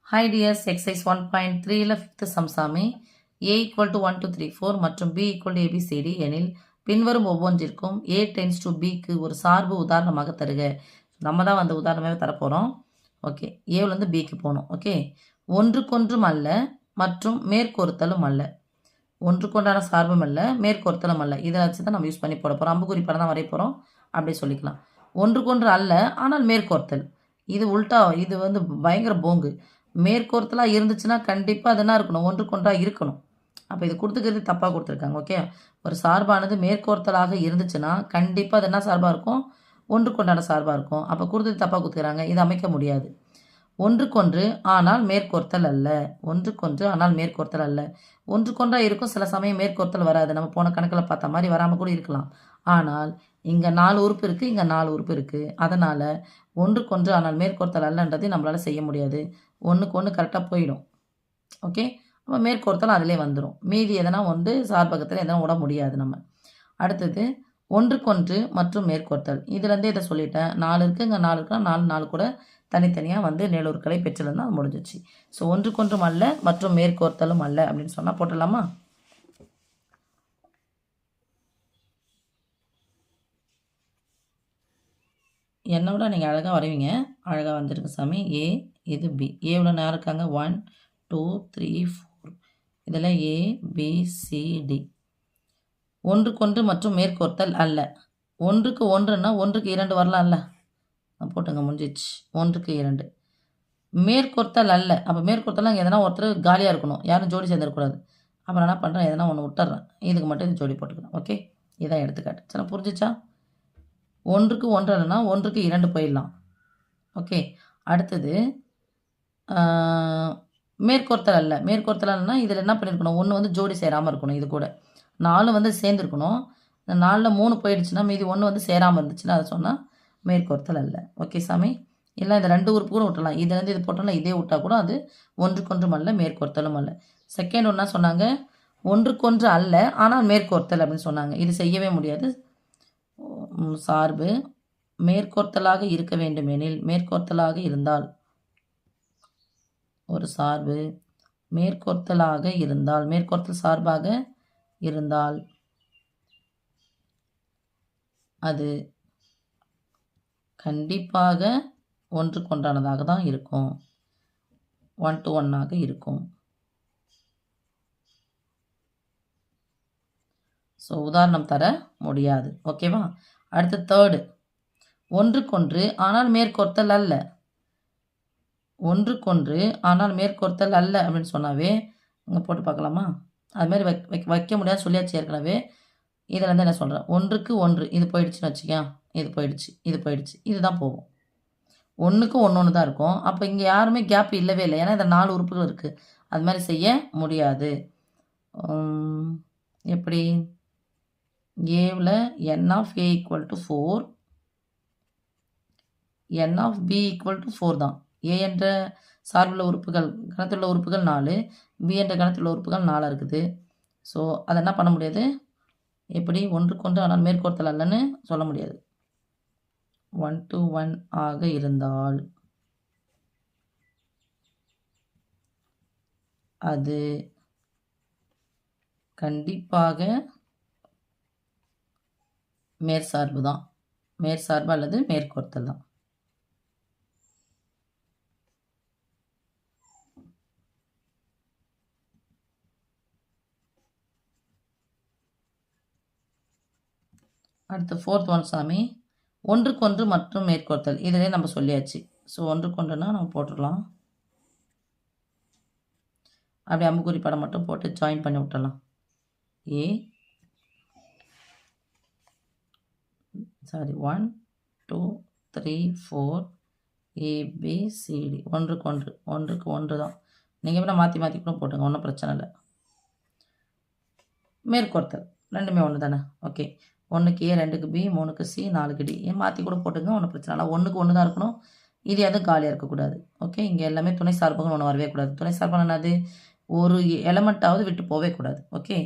Hi dears, exercise 1.3ல 5th sum சாமி a equal to 1 to 3 4 மற்றும் b equal to abcd எனில் பின்வரும் ஒவ்வொன்றிற்கும் a tends to bக்கு ஒரு சார்பு உதாரணமாக தருக. நம்ம தான் அந்த உதாரணமே தரப்போகிறோம். ஓகே, ஏவிலேருந்து பிக்கு போகணும். ஓகே, ஒன்றுக்கொன்றும் அல்ல மற்றும் மேற்கொருத்தலும் அல்ல. ஒன்றுக்கொண்டான சார்பும் அல்ல, மேற்கொருத்தலும் அல்ல. இதை வச்சு தான் நம்ம யூஸ் பண்ணி போட போகிறோம். அம்புக்குறி படம் தான் வரைய போகிறோம். அப்படியே சொல்லிக்கலாம். ஒன்றுக்கொன்று அல்ல ஆனால் மேற்கோர்த்தல். இது உல்ட்டா, இது வந்து பயங்கர போங்கு. மேற்கோர்த்தலாக இருந்துச்சுன்னா கண்டிப்பாக அது என்ன இருக்கணும், ஒன்றுக்கொன்றாக இருக்கணும். அப்போ இது கொடுத்துக்கிறது தப்பாக கொடுத்துருக்காங்க. ஓகே, ஒரு சார்பானது மேற்கோர்த்தலாக இருந்துச்சுன்னா கண்டிப்பாக அது என்ன சார்பாக இருக்கும், ஒன்றுக்கொண்டான சார்பாக இருக்கும். அப்போ கொடுத்தது தப்பாக கொடுத்துக்கிறாங்க. இது அமைக்க முடியாது. ஒன்றுக்கொன்று ஆனால் மேற்கோர்த்தல் அல்ல. ஒன்றுக்கொன்று ஆனால் மேற்கோர்த்தல் அல்ல. ஒன்றுக்கொன்றாக இருக்கும், சில சமயம் மேற்கோர்த்தல் வராது. நம்ம போன கணக்கில் பார்த்த மாதிரி வராமல் கூட இருக்கலாம். ஆனால் இங்கே 4 உறுப்பு இருக்குது, இங்கே 4 உறுப்பு இருக்குது. அதனால் ஒன்றுக்கொன்று ஆனால் மேற்கோர்த்தல் அல்லன்றது நம்மளால் செய்ய முடியாது. ஒன்றுக்கு ஒன்று கரெக்டாக போயிடும். ஓகே, அப்போ மேற்கோர்த்தல் அதிலே வந்துடும். மீதி எதனா ஒன்று சார்பகத்தில் எதனா விட முடியாது நம்ம. அடுத்தது ஒன்றுக்கொன்று மற்றும் மேற்கோர்த்தல். இதுலேருந்தே இதை சொல்லிட்டேன். 4 இருக்குது, இங்கே 4 இருக்குன்னா 4 4 கூட தனித்தனியாக வந்து நேலுருக்களை பெற்றிருந்தால் அது முடிஞ்சிச்சு. ஸோ ஒன்றுக்கொன்றும் அல்ல மற்றும் மேற்கோர்த்தலும் அல்ல அப்படின்னு சொன்னால் போட்டுடலாமா? என்னோட நீங்கள் அழகாக வரைவீங்க. அழகாக வந்துருக்கு சாமி. ஏ, இது பி. ஏவில் நேரம் இருக்காங்க 1 2 3 4. இதில் ஏ பி சி டி. ஒன்றுக்கொன்று மற்றும் மேற்கோர்த்தல் அல்ல. ஒன்றுக்கு ஒன்றுன்னா ஒன்றுக்கு 2 வரலாம்ல, போட்டுங்க, முடிஞ்சிச்சு. 1க்கு 2 மேற்கோர்த்தல் அல்ல. அப்போ மேற்கோர்த்தலாம் எதனா ஒருத்தர் காலியாக இருக்கணும், யாரும் ஜோடி சேர்ந்துடக்கூடாது. அப்போ நான் என்ன பண்ணுறேன், எதனா ஒன்று விட்டுறேன், இதுக்கு மட்டும் இது ஜோடி போட்டுக்கிறேன். ஓகே, இதான் எடுத்துக்காட்டு. சரி, புரிஞ்சிச்சா? ஒன்றுக்கு 1 இல்லைன்னா 1க்கு 2 போயிடலாம். ஓகே, அடுத்தது மேற்கோர்த்தல் அல்ல. மேற்கோர்த்தல் அல்லனா இதில் என்ன பண்ணியிருக்கணும், ஒன்று வந்து ஜோடி சேராமல் இருக்கணும். இது கூட 4 வந்து சேர்ந்துருக்கணும். இந்த 4ல் 3 போயிடுச்சுன்னா மீதி 1 வந்து சேராமல் இருந்துச்சுன்னா அதை சொன்னால் மேற்கோர்த்தல் அல்ல. ஓகே சாமி, இல்லை இந்த 2 உறுப்பு கூட விட்டுலாம். இதுலேருந்து இது போட்டோம்னா இதே விட்டால் கூட அது ஒன்றுக்கொன்றும் அல்ல மேற்கோர்த்தலும் அல்ல. செகண்ட் ஒன்றா சொன்னாங்க, ஒன்றுக்கொன்று அல்ல ஆனால் மேற்கோர்த்தல் அப்படின்னு சொன்னாங்க. இது செய்யவே முடியாது. சார்பு மேற்கோர்த்தலாக இருக்க வேண்டும் எனில், மேற்கோர்த்தலாக இருந்தால், ஒரு சார்பு மேற்கோர்த்தலாக இருந்தால், மேற்கோர்த்தல் சார்பாக இருந்தால் அது கண்டிப்பாக ஒன்றுக்கொன்றானதாக தான் இருக்கும், 1 to 1 இருக்கும். ஸோ உதாரணம் தர முடியாது. ஓகேவா? அடுத்து தேர்டு, ஒன்றுக்கொன்று ஆனால் மேற்கோர்த்தல் அல்ல. ஒன்றுக்கொன்று ஆனால் மேற்கோர்த்தல் அல்ல அப்படின்னு சொன்னாவே இங்கே போட்டு பார்க்கலாமா? அது மாதிரி வைக்க முடியாது சொல்லியாச்சு ஏற்கனவே. இதில் வந்து என்ன சொல்கிறேன், 1க்கு 1 இது போயிடுச்சுன்னு வச்சுக்கா, இது போயிடுச்சு, இது போயிடுச்சு, இதுதான் போகும். 1க்கு 1 தான் இருக்கும். அப்போ இங்கே யாருமே கேப் இல்லவே இல்லை, ஏன்னா இந்த 4 உறுப்புகள் இருக்குது. அது மாதிரி செய்ய முடியாது. எப்படி? ஏவில் n of a equal to 4, n of b equal to 4 தான். a என்ற சார்புள்ள உறுப்புகள், கணத்தில் உறுப்புகள் 4, b என்ற கணத்தில் உறுப்புகள் 4 இருக்குது. ஸோ அதை என்ன பண்ண முடியாது, எப்படி ஒன்றுக்கொன்று ஆனால் மேற்கோர்த்தல் அல்லன்னு சொல்ல முடியாது. 1 to 1 ஆக இருந்தால் அது கண்டிப்பாக மேற்சார்பு தான், மேற்சார்பு அல்லது மேற்கோர்த்தல் தான். அடுத்து 4th ஒன் சாமி, ஒன்றுக்கொன்று மற்றும் மேற்கோர்த்தல். இதிலே நம்ம சொல்லியாச்சு. ஸோ ஒன்றுக்கொன்றுனா நம்ம போட்டுடலாம். அப்படி அம்புக்குறி படம் மட்டும் போட்டு ஜாயின் பண்ணி விட்டுடலாம். ஏ 1 2 3 4 ஏபிசிடி. ஒன்றுக்கொன்று, 1க்கு 1 தான். நீங்கள் வேணால் மாற்றி மாற்றி கூட போட்டுங்க, ஒன்றும் பிரச்சனை இல்லை. மேற்கோர்த்தல் ரெண்டுமே ஒன்று தானே. ஓகே, 1க்கு ஏ, 2க்கு பி, 3க்கு சி, 4க்கு டி. ஏன் மாற்றி கூட போட்டுங்க, ஒன்றும் பிரச்சனை இல்லை. 1க்கு 1 தான் இருக்கணும். இது எதுவும் காலியாக இருக்கக்கூடாது. ஓகே, இங்கே எல்லாமே துணை சார்புகள் ஒன்று வரவே கூடாது. துணை சார்பு என்னது, ஒரு எலமெண்ட்டாவது விட்டு போவே கூடாது. ஓகே,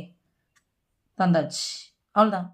தந்தாச்சு, அவ்வளோதான்.